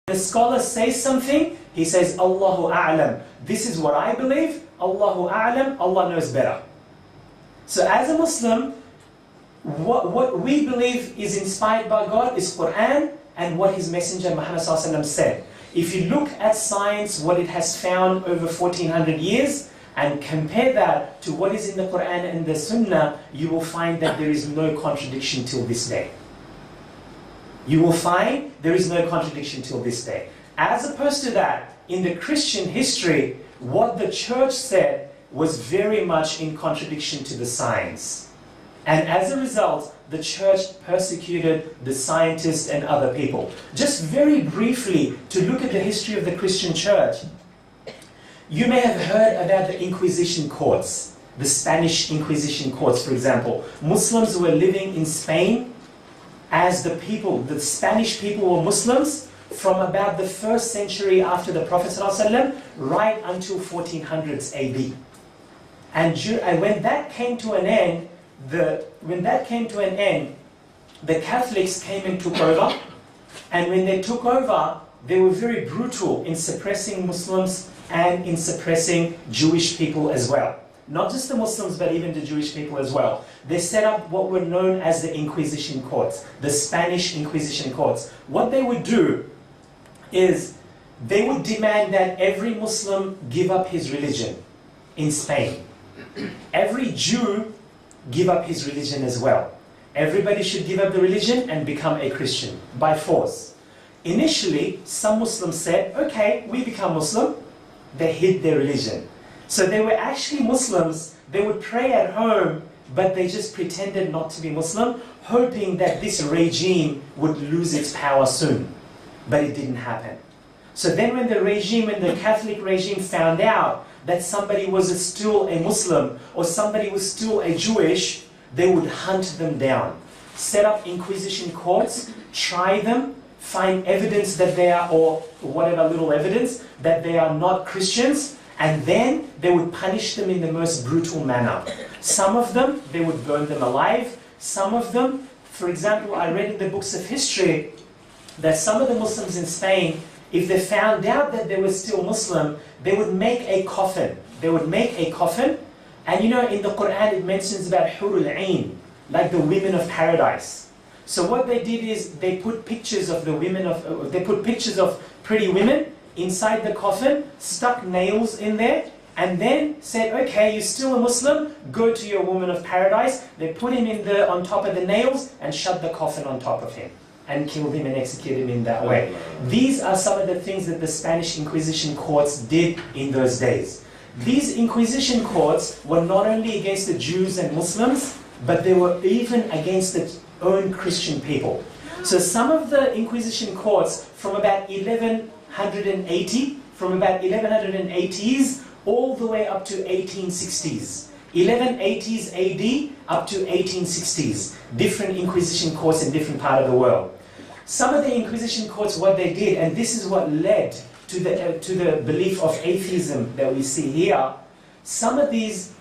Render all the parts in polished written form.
The scholar says something, he says, Allahu A'lam. This is what I believe, Allahu A'lam, Allah knows better. So as a Muslim, what we believe is inspired by God is Quran and what His Messenger Muhammad said. If you look at science, what it has found over 1400 years, and compare that to what is in the Quran and the Sunnah, you will find that there is no contradiction till this day. You will find there is no contradiction till this day. As opposed to that, in the Christian history, what the church said was very much in contradiction to the science. And as a result, the church persecuted the scientists and other people. Just very briefly, to look at the history of the Christian church, you may have heard about the Inquisition courts, the Spanish Inquisition courts, for example. Muslims were living in Spain as the Spanish people were Muslims from about the 1st century after the Prophet ﷺ right until 1400s AD. And when that came to an end, the Catholics came and took over. And when they took over, they were very brutal in suppressing Muslims and in suppressing Jewish people as well. Not just the Muslims, but even the Jewish people as well. They set up what were known as the Inquisition courts, the Spanish Inquisition courts. What they would do is they would demand that every Muslim give up his religion in Spain. Every Jew give up his religion as well. Everybody should give up the religion and become a Christian by force. Initially, some Muslims said, okay, we become Muslim. They hid their religion. So they were actually Muslims. They would pray at home, but they just pretended not to be Muslim, hoping that this regime would lose its power soon. But it didn't happen. So then when the Catholic regime found out that somebody was still a Muslim or somebody was still a Jewish, they would hunt them down, set up Inquisition courts, try them, find evidence that they are, or whatever little evidence, that they are not Christians, and then they would punish them in the most brutal manner. Some of them, they would burn them alive. Some of them, for example, I read in the books of history that some of the Muslims in Spain, if they found out that they were still Muslim, they would make a coffin. They would make a coffin, and you know, in the Quran it mentions about Hurul Ain, like the women of paradise. So what they did is they put pictures of pretty women inside the coffin, stuck nails in there, and then said, okay, you're still a Muslim, go to your woman of paradise. They put him on top of the nails and shut the coffin on top of him and killed him and executed him in that way. These are some of the things that the Spanish Inquisition courts did in those days. These Inquisition courts were not only against the Jews and Muslims, but they were even against the own Christian people. So some of the Inquisition courts from about 1180s all the way up to 1860s. 1180s AD up to 1860s. Different Inquisition courts in different part of the world. Some of the Inquisition courts, what they did, and this is what led to the belief of atheism that we see here. Some of these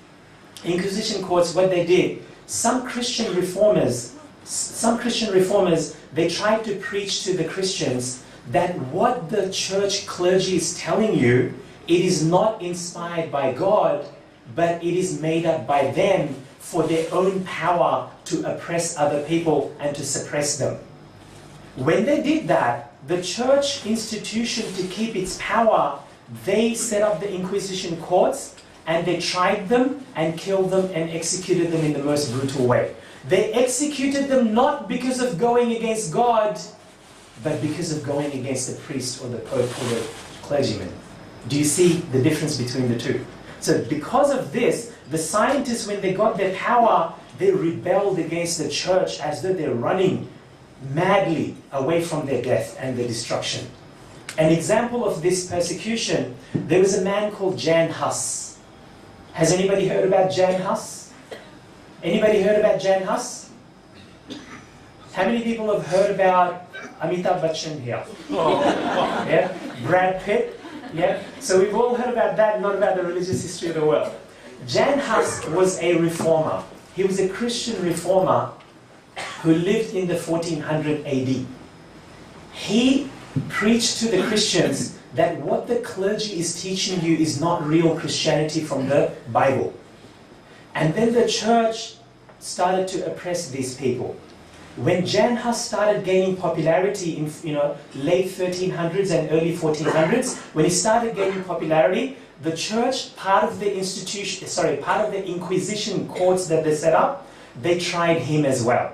Inquisition courts, what they did, some Christian reformers, they tried to preach to the Christians that what the church clergy is telling you, it is not inspired by God, but it is made up by them for their own power to oppress other people and to suppress them. When they did that, the church institution, to keep its power, they set up the Inquisition courts and they tried them and killed them and executed them in the most brutal way. They executed them not because of going against God, but because of going against the priest or the pope or the clergyman. Do you see the difference between the two? So because of this, the scientists, when they got their power, they rebelled against the church as though they're running madly away from their death and their destruction. An example of this persecution, there was a man called Jan Hus. Has anybody heard about Jan Hus? Anybody heard about Jan Hus? How many people have heard about Amitabh Bachchan here? Yeah? Brad Pitt? Yeah? So we've all heard about that, not about the religious history of the world. Jan Hus was a reformer. He was a Christian reformer who lived in the 1400 AD. He preach to the Christians that what the clergy is teaching you is not real Christianity from the Bible. And then the church started to oppress these people. When Jan Hus started gaining popularity in late 1300s and early 1400s, when he started gaining popularity, the church, part of the Inquisition courts that they set up, they tried him as well.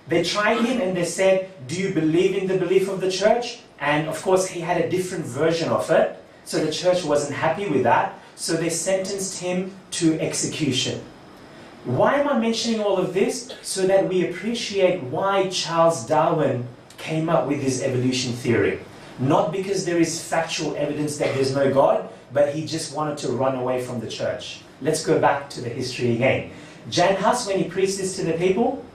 They tried him and they said, do you believe in the belief of the church? And of course he had a different version of it, so the church wasn't happy with that, so they sentenced him to execution. Why am I mentioning all of this? So that we appreciate why Charles Darwin came up with his evolution theory. Not because there is factual evidence that there's no God, but he just wanted to run away from the church. Let's go back to the history again. Jan Hus, when he preached this to the people,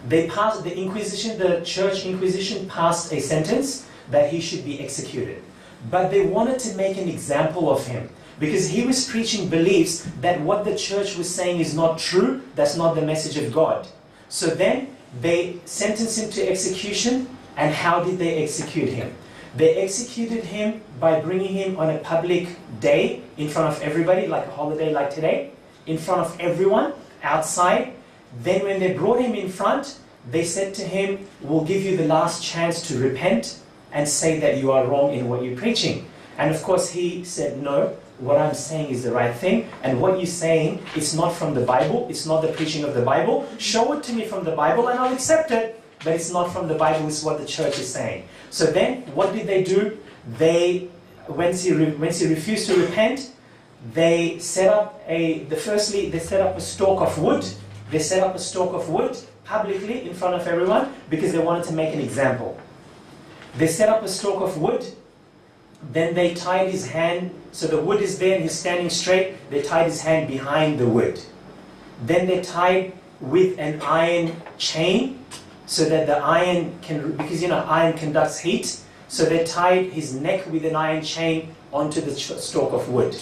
they passed the Inquisition, the Church Inquisition passed a sentence that he should be executed. But they wanted to make an example of him, because he was preaching beliefs that what the church was saying is not true, that's not the message of God. So then they sentenced him to execution, and how did they execute him? They executed him by bringing him on a public day in front of everybody, like a holiday like today, in front of everyone, outside. Then when they brought him in front, they said to him, we'll give you the last chance to repent and say that you are wrong in what you're preaching. And of course he said, no, what I'm saying is the right thing, and what you're saying, it's not from the Bible, it's not the preaching of the Bible. Show it to me from the Bible and I'll accept it, but it's not from the Bible, it's what the church is saying. So then, what did they do? Once he refused to repent, they set up firstly they set up a stalk of wood. They set up a stalk of wood publicly in front of everyone because they wanted to make an example. They set up a stalk of wood. Then they tied his hand, so the wood is there and he's standing straight. They tied his hand behind the wood. Then they tied with an iron chain, so that the iron can, because iron conducts heat, so they tied his neck with an iron chain onto the stalk of wood.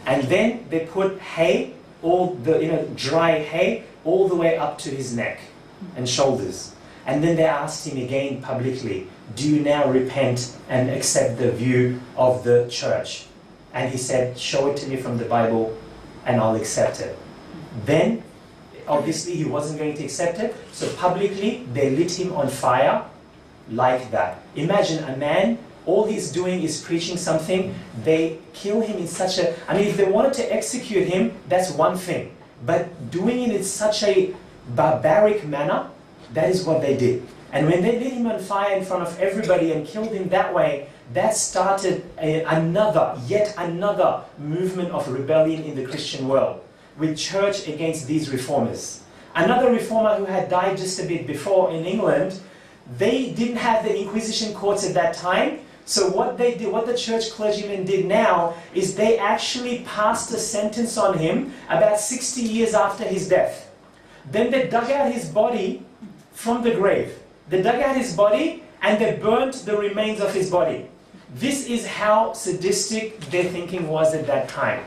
And then they put hay, all the dry hay, all the way up to his neck and shoulders. And then they asked him again publicly, do you now repent and accept the view of the church? And he said, show it to me from the Bible and I'll accept it. Then, obviously he wasn't going to accept it, so publicly they lit him on fire like that. Imagine a man, all he's doing is preaching something, they kill him in such a... if they wanted to execute him, that's one thing. But doing it in such a barbaric manner, that is what they did. And when they lit him on fire in front of everybody and killed him that way, that started yet another movement of rebellion in the Christian world, with church against these reformers. Another reformer who had died just a bit before in England, they didn't have the Inquisition courts at that time, so what they did, what the church clergymen did now, is they actually passed a sentence on him about 60 years after his death. Then they dug out his body from the grave. They dug out his body and they burnt the remains of his body. This is how sadistic their thinking was at that time.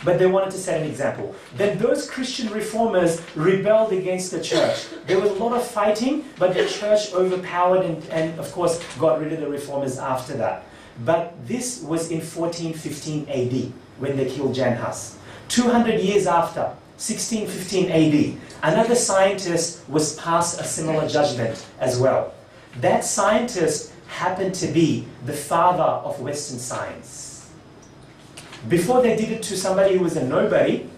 But they wanted to set an example. Then those Christian reformers rebelled against the church. There was a lot of fighting, but the church overpowered and of course got rid of the reformers after that. But this was in 1415 AD when they killed Jan Hus. 200 years after, 1615 AD, another scientist was passed a similar judgment as well. That scientist happened to be the father of Western science. Before they did it to somebody who was a nobody,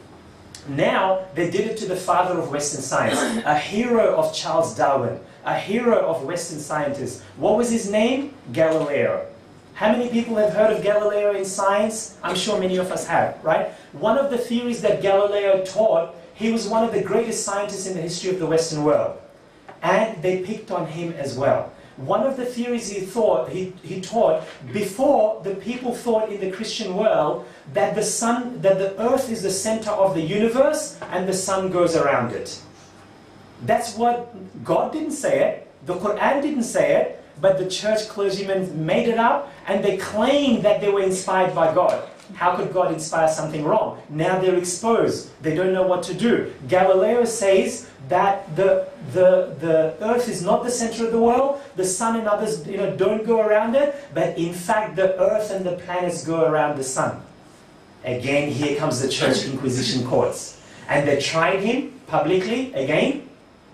now they did it to the father of Western science, a hero of Charles Darwin, a hero of Western scientists. What was his name? Galileo. How many people have heard of Galileo in science? I'm sure many of us have, right? One of the theories that Galileo taught, he was one of the greatest scientists in the history of the Western world. And they picked on him as well. One of the theories he taught, before the people thought in the Christian world that the earth is the center of the universe and the sun goes around it. That's what God didn't say it, the Quran didn't say it, but the church clergymen made it up and they claimed that they were inspired by God. How could God inspire something wrong? Now they're exposed. They don't know what to do. Galileo says that the earth is not the center of the world, the sun and others don't go around it, but in fact the earth and the planets go around the sun. Again, here comes the church inquisition courts. And they tried him publicly again,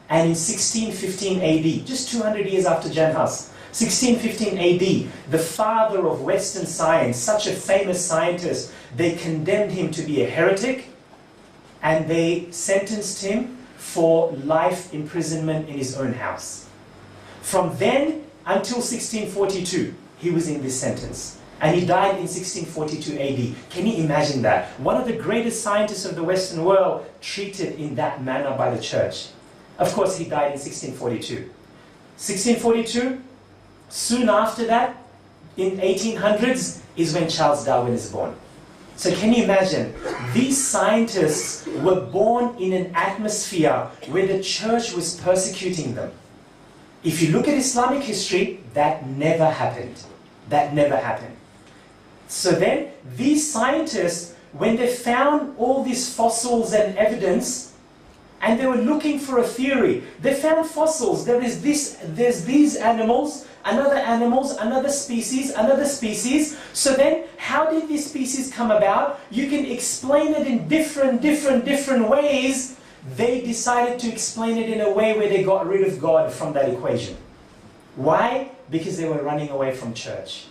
and in 1615 AD, just 200 years after Jan Hus, 1615 AD, the father of Western science, such a famous scientist, they condemned him to be a heretic, and they sentenced him for life imprisonment in his own house. From then until 1642, he was in this sentence. And he died in 1642 AD. Can you imagine that? One of the greatest scientists of the Western world treated in that manner by the church. Of course, he died in 1642. 1642, soon after that, in 1800s, is when Charles Darwin is born. So can you imagine? These scientists were born in an atmosphere where the church was persecuting them. If you look at Islamic history, that never happened. That never happened. So then, these scientists, when they found all these fossils and evidence, and they were looking for a theory, they found fossils. There's these animals, another species, another species. So then, how did these species come about? You can explain it in different ways. They decided to explain it in a way where they got rid of God from that equation. Why? Because they were running away from church.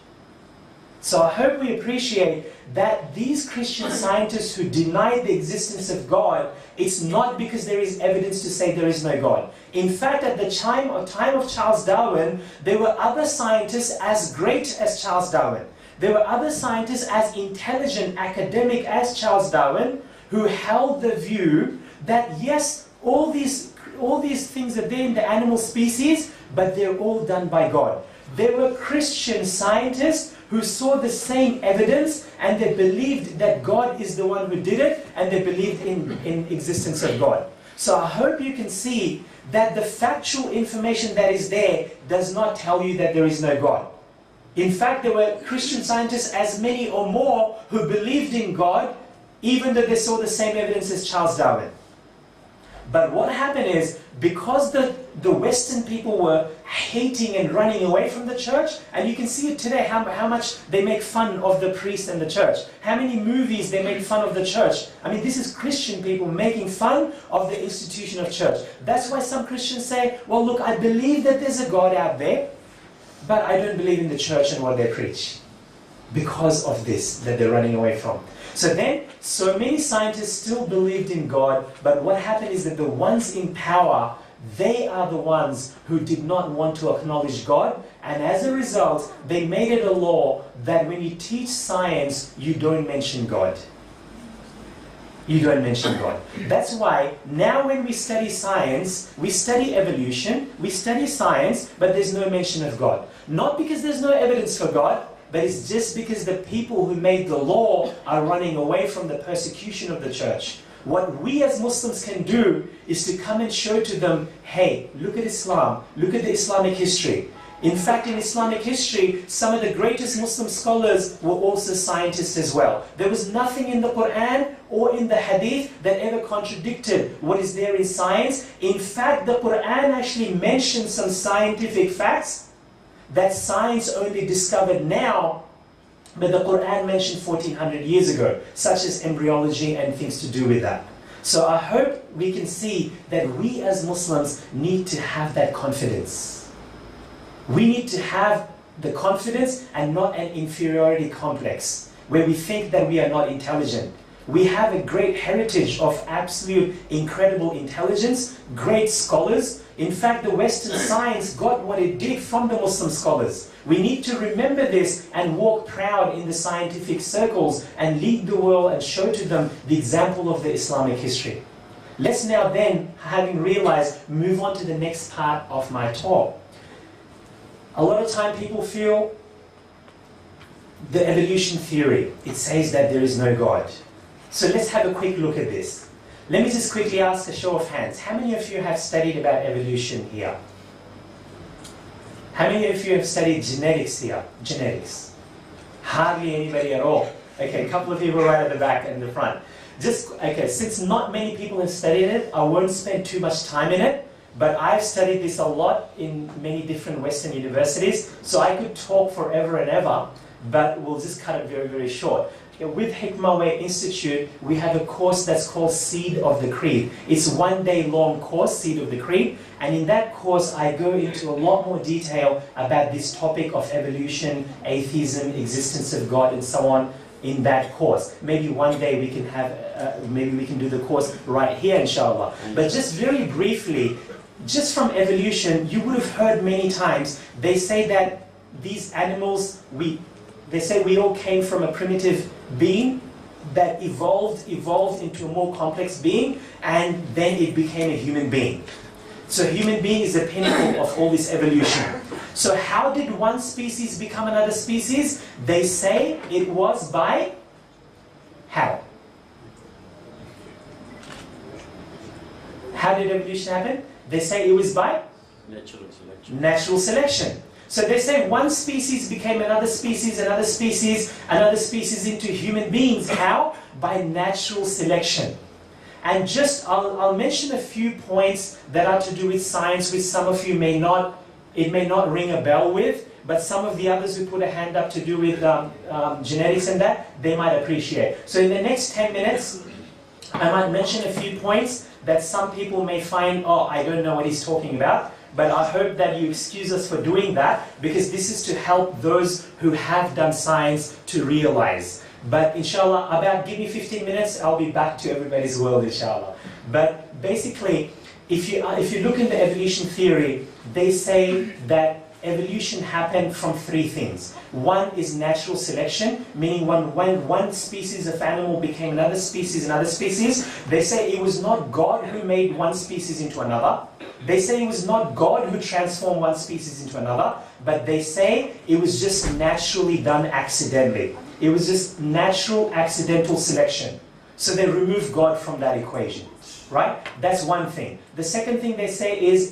So I hope we appreciate that these Christian scientists who denied the existence of God, it's not because there is evidence to say there is no God. In fact, at the time of Charles Darwin, there were other scientists as great as Charles Darwin. There were other scientists as intelligent, academic as Charles Darwin, who held the view that yes, all these things are there in the animal species, but they're all done by God. There were Christian scientists who saw the same evidence, and they believed that God is the one who did it, and they believed in existence of God. So I hope you can see that the factual information that is there does not tell you that there is no God. In fact, there were Christian scientists, as many or more, who believed in God, even though they saw the same evidence as Charles Darwin. But what happened is, because the Western people were hating and running away from the church, and you can see it today, how much they make fun of the priest and the church. How many movies they make fun of the church. I mean, this is Christian people making fun of the institution of church. That's why some Christians say, well, look, I believe that there's a God out there, but I don't believe in the church and what they preach. Because of this that they're running away from. So then, so many scientists still believed in God, but what happened is that the ones in power, they are the ones who did not want to acknowledge God, and as a result, they made it a law that when you teach science, you don't mention God. You don't mention God. That's why now when we study science, we study evolution, we study science, but there's no mention of God. Not because there's no evidence for God, but it's just because the people who made the law are running away from the persecution of the church. What we as Muslims can do is to come and show to them, hey, look at Islam, look at the Islamic history. In fact, in Islamic history, some of the greatest Muslim scholars were also scientists as well. There was nothing in the Quran or in the Hadith that ever contradicted what is there in science. In fact, the Quran actually mentions some scientific facts that science only discovered now, but the Quran mentioned 1400 years ago, such as embryology and things to do with that. So I hope we can see that we as Muslims need to have that confidence. We need to have the confidence and not an inferiority complex, where we think that we are not intelligent. We have a great heritage of absolute incredible intelligence, great scholars. In fact, the Western science got what it did from the Muslim scholars. We need to remember this and walk proud in the scientific circles and lead the world and show to them the example of the Islamic history. Let's now then, having realized, move on to the next part of my talk. A lot of time people feel the evolution theory, it says that there is no God. So let's have a quick look at this. Let me just quickly ask a show of hands. How many of you have studied about evolution here? How many of you have studied genetics here? Genetics. Hardly anybody at all. Okay, a couple of people right at the back and the front. Okay, since not many people have studied it, I won't spend too much time in it, but I've studied this a lot in many different Western universities, so I could talk forever and ever, but we'll just cut it very, very short. With HikmahWay Institute, we have a course that's called Seed of the Creed. It's a one-day-long course, Seed of the Creed, and in that course I go into a lot more detail about this topic of evolution, atheism, existence of God, and so on in that course. Maybe one day we can have, maybe we can do the course right here, inshallah. But just very briefly, just from evolution, you would have heard many times, they say that these animals, they say we all came from a primitive being that evolved into a more complex being, and then it became a human being. So human being is the pinnacle of all this evolution. So how did one species become another species? They say it was by how? How did evolution happen? They say it was by natural selection. Natural selection. So they say one species became another species, another species, another species into human beings. How? By natural selection. And just, I'll mention a few points that are to do with science, which some of you may not ring a bell with, but some of the others who put a hand up to do with genetics and that, they might appreciate. So in the next 10 minutes, I might mention a few points that some people may find, oh, I don't know what he's talking about. But I hope that you excuse us for doing that, because this is to help those who have done science to realize. But inshallah, give me 15 minutes, I'll be back to everybody's world, inshallah. But basically, if you look in the evolution theory, they say that evolution happened from three things. One is natural selection, meaning when one species of animal became another species, they say it was not God who made one species into another. They say it was not God who transformed one species into another, but they say it was just naturally done accidentally. It was just natural accidental selection. So they remove God from that equation, right? That's one thing. The second thing they say is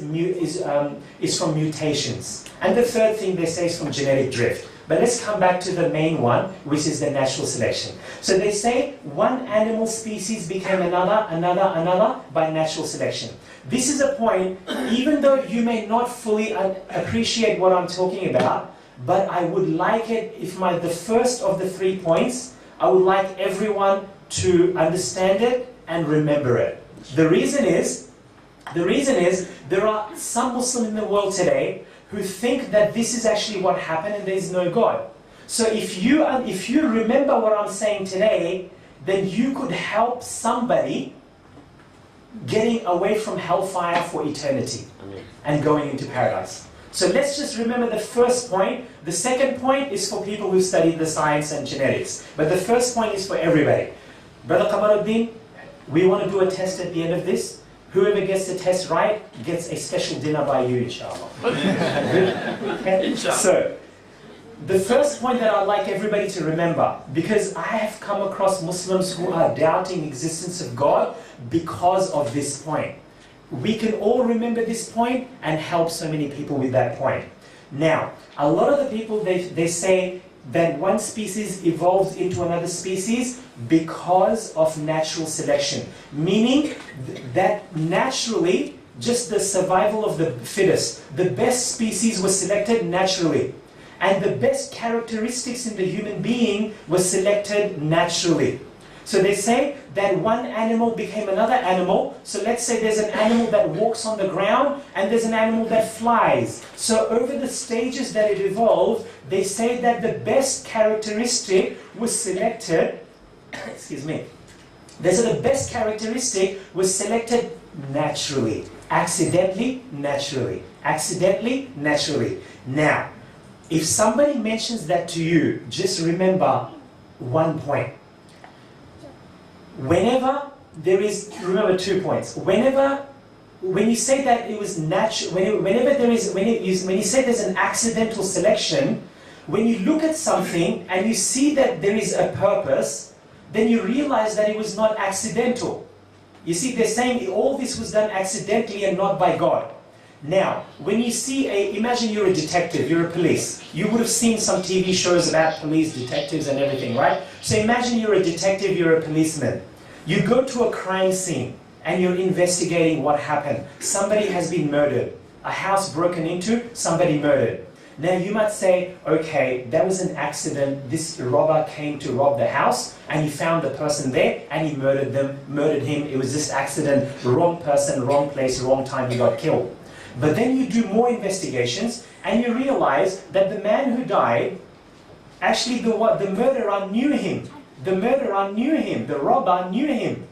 from mutations. And the third thing they say is from genetic drift. But let's come back to the main one, which is the natural selection. So they say one animal species became another by natural selection. This is a point, even though you may not fully appreciate what I'm talking about, but I would like it, the first of the 3 points, I would like everyone to understand it and remember it. The reason is, there are some Muslims in the world today who think that this is actually what happened and there is no God. So if you remember what I'm saying today, then you could help somebody getting away from hellfire for eternity and going into paradise. So let's just remember the first point. The second point is for people who studied the science and genetics. But the first point is for everybody. Brother Kamaruddin, we want to do a test at the end of this. Whoever gets the test right gets a special dinner by you, inshallah. Okay? So, the first point that I'd like everybody to remember, because I have come across Muslims who are doubting the existence of God because of this point. We can all remember this point and help so many people with that point. Now, a lot of the people, they say that one species evolved into another species because of natural selection. Meaning that naturally, just the survival of the fittest, the best species was selected naturally. And the best characteristics in the human being were selected naturally. So they say that one animal became another animal. So let's say there's an animal that walks on the ground and there's an animal that flies. So over the stages that it evolved, they say that the best characteristic was selected, excuse me, they say the best characteristic was selected naturally, accidentally, naturally, accidentally, naturally. Now, if somebody mentions that to you, just remember one point. Whenever there is, remember 2 points. When you say that it was natural, when you say there's an accidental selection, when you look at something and you see that there is a purpose, then you realize that it was not accidental. You see, they're saying all this was done accidentally and not by God. Now, when you see imagine you're a detective, you're a police. You would have seen some TV shows about police, detectives and everything, right? So imagine you're a detective, you're a policeman. You go to a crime scene and you're investigating what happened. Somebody has been murdered. A house broken into, somebody murdered. Now you might say, okay, that was an accident. This robber came to rob the house and he found the person there and he murdered him. It was just accident, wrong person, wrong place, wrong time, he got killed. But then you do more investigations and you realize that the man who died, actually the murderer knew him. The murderer knew him, the robber knew him.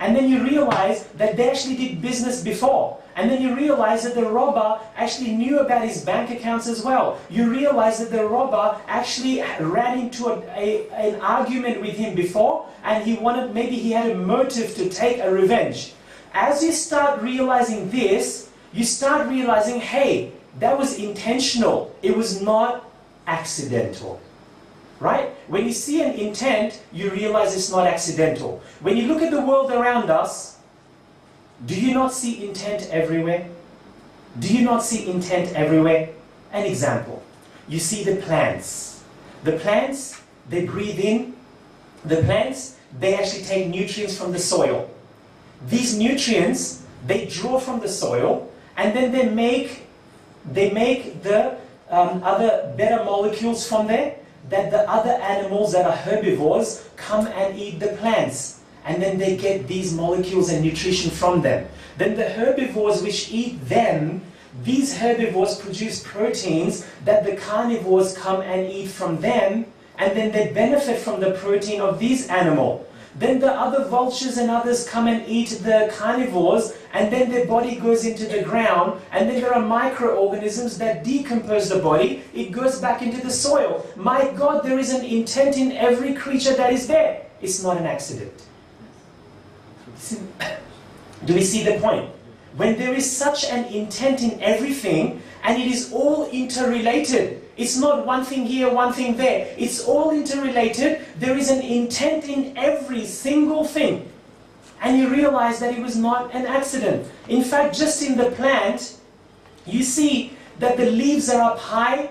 And then you realize that they actually did business before. And then you realize that the robber actually knew about his bank accounts as well. You realize that the robber actually ran into an argument with him before, and maybe he had a motive to take a revenge. As you start realizing this, you start realizing, hey, that was intentional. It was not accidental. Right? When you see an intent, you realize it's not accidental. When you look at the world around us, do you not see intent everywhere? Do you not see intent everywhere? An example. You see the plants. The plants, they breathe in. The plants, they actually take nutrients from the soil. These nutrients, they draw from the soil, and then they make the other better molecules from there, that the other animals that are herbivores come and eat the plants. And then they get these molecules and nutrition from them. Then the herbivores which eat them, these herbivores produce proteins that the carnivores come and eat from them, and then they benefit from the protein of these animals. Then the other vultures and others come and eat the carnivores, and then their body goes into the ground, and then there are microorganisms that decompose the body. It goes back into the soil. My God, there is an intent in every creature that is there. It's not an accident. Do we see the point? When there is such an intent in everything, and it is all interrelated. It's not one thing here, one thing there. It's all interrelated. There is an intent in every single thing. And you realize that it was not an accident. In fact, just in the plant, you see that the leaves are up high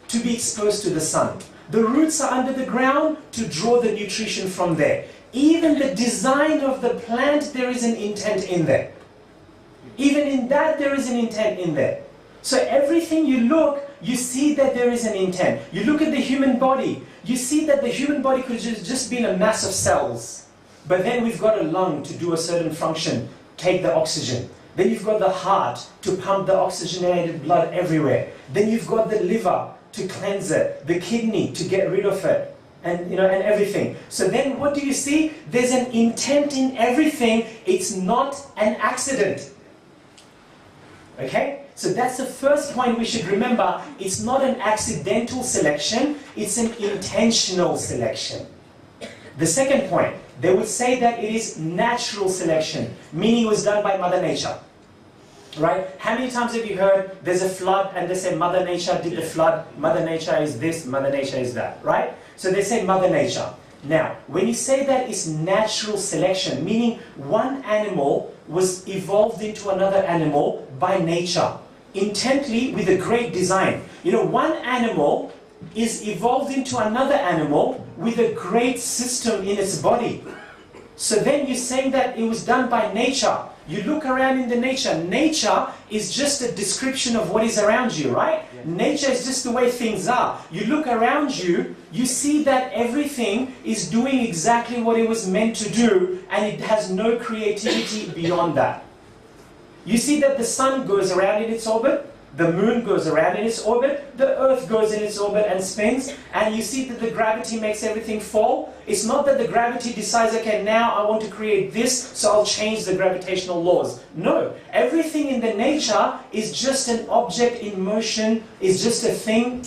to be exposed to the sun. The roots are under the ground to draw the nutrition from there. Even the design of the plant, there is an intent in there. Even in that, there is an intent in there. So everything you look, you see that there is an intent. You look at the human body, you see that the human body could just be a mass of cells. But then we've got a lung to do a certain function, take the oxygen. Then you've got the heart to pump the oxygenated blood everywhere. Then you've got the liver to cleanse it, the kidney to get rid of it, and everything. So then what do you see? There's an intent in everything. It's not an accident. Okay? So that's the first point we should remember. It's not an accidental selection, it's an intentional selection. The second point, they would say that it is natural selection, meaning it was done by Mother Nature. Right? How many times have you heard there's a flood and they say Mother Nature did the flood, Mother Nature is this, Mother Nature is that, right? So they say Mother Nature. Now, when you say that it's natural selection, meaning one animal was evolved into another animal by nature, intently with a great design. One animal is evolved into another animal with a great system in its body. So then you're saying that it was done by nature. You look around in the nature. Nature is just a description of what is around you, right? Yeah. Nature is just the way things are. You look around you, you see that everything is doing exactly what it was meant to do, and it has no creativity beyond that. You see that the sun goes around in its orbit, the moon goes around in its orbit, the earth goes in its orbit and spins, and you see that the gravity makes everything fall. It's not that the gravity decides, okay, now I want to create this, so I'll change the gravitational laws. No, everything in the nature is just an object in motion, is just a thing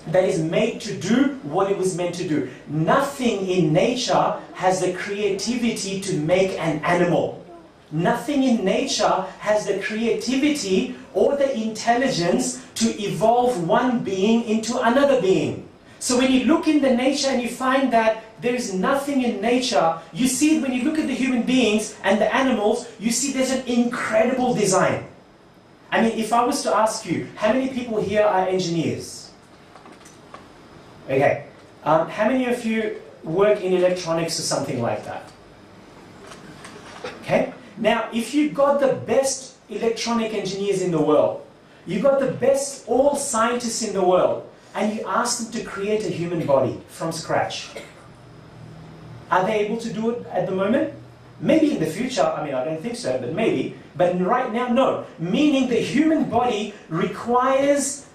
that is made to do what it was meant to do. Nothing in nature has the creativity to make an animal. Nothing in nature has the creativity or the intelligence to evolve one being into another being. So when you look in the nature and you find that there is nothing in nature, you see it when you look at the human beings and the animals, you see there's an incredible design. I mean, if I was to ask you, how many people here are engineers? Okay. How many of you work in electronics or something like that? Okay. Now, if you got the best electronic engineers in the world, you got the best all scientists in the world, and you ask them to create a human body from scratch, are they able to do it at the moment? Maybe in the future, I mean, I don't think so, but maybe. But right now, no. Meaning the human body requires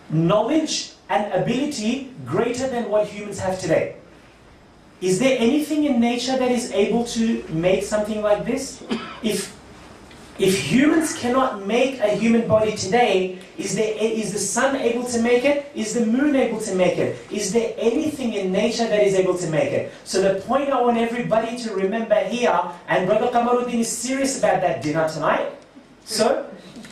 knowledge and ability greater than what humans have today. Is there anything in nature that is able to make something like this? If humans cannot make a human body today, is the sun able to make it? Is the moon able to make it? Is there anything in nature that is able to make it? So the point I want everybody to remember here, and Brother Kamaruddin is serious about that dinner tonight. So,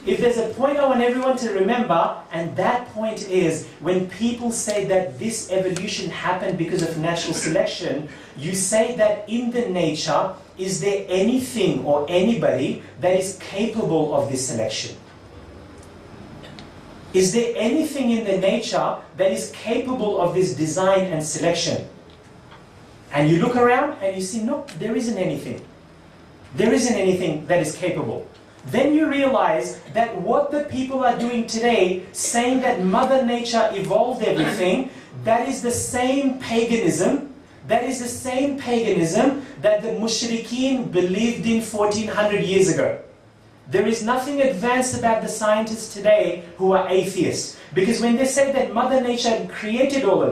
if there's a point I want everyone to remember, and that point is, when people say that this evolution happened because of natural selection, you say that in the nature, is there anything or anybody that is capable of this selection? Is there anything in the nature that is capable of this design and selection? And you look around and you see, no, there isn't anything. There isn't anything that is capable. Then you realize that what the people are doing today, saying that Mother Nature evolved everything, that is the same paganism. That is the same paganism that the mushrikeen believed in 1400 years ago. There is nothing advanced about the scientists today who are atheists. Because when they say that Mother Nature created all of